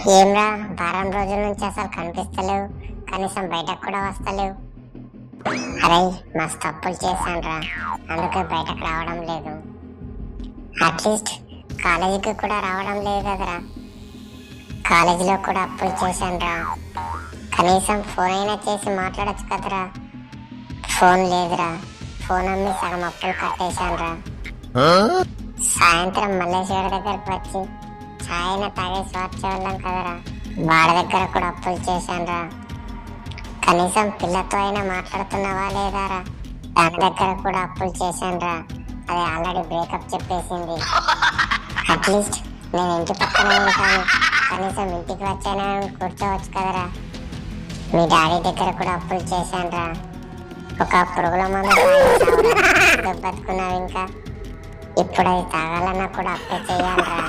ఏంరా వారం రోజుల నుంచి అసలు కనిపిస్తలేవు, కనీసం బయటకు కూడా వస్తలేవు. అరే మస్తు తప్పులు చేశానురా, అందుకే బయటకు రావడం లేదు. అట్లీస్ట్ కాలేజీకి కూడా రావడం లేదు కదరా. కాలేజీలో కూడా అప్పులు చేశానురా, కనీసం ఫోన్ అయినా చేసి మాట్లాడచ్చు కదరా. ఫోన్ లేదురా, ఫోన్ అమ్మి సగం అప్పులు కట్టేశానురా. సాయంత్రం మల్లేశ్వరి దగ్గరికి వచ్చి ఛాయన తాగేసి వచ్చేవాళ్ళం కదరా, వాడి దగ్గర కూడా అప్పులు చేశానురా. కనీసం పిల్లతో అయినా మాట్లాడుతున్నావా లేదారా, దాని దగ్గర కూడా అప్పులు చేశానురా. అది ఆల్రెడీ బ్రేకప్ చెప్పేసింది. అట్లీస్ట్ నేను ఇంటి పక్కన ఉంటాను, కనీసం ఇంటికి వచ్చానా కూర్చోవచ్చు కదరా. మీ డాడీ దగ్గర కూడా అప్పులు చేశానురా. ఒక పురుగుల మందు తాగేసావురా, బతుకున్నావు. ఇంకా ఇప్పుడు అది తాగాలన్నా కూడా అప్పే చేయాలరా.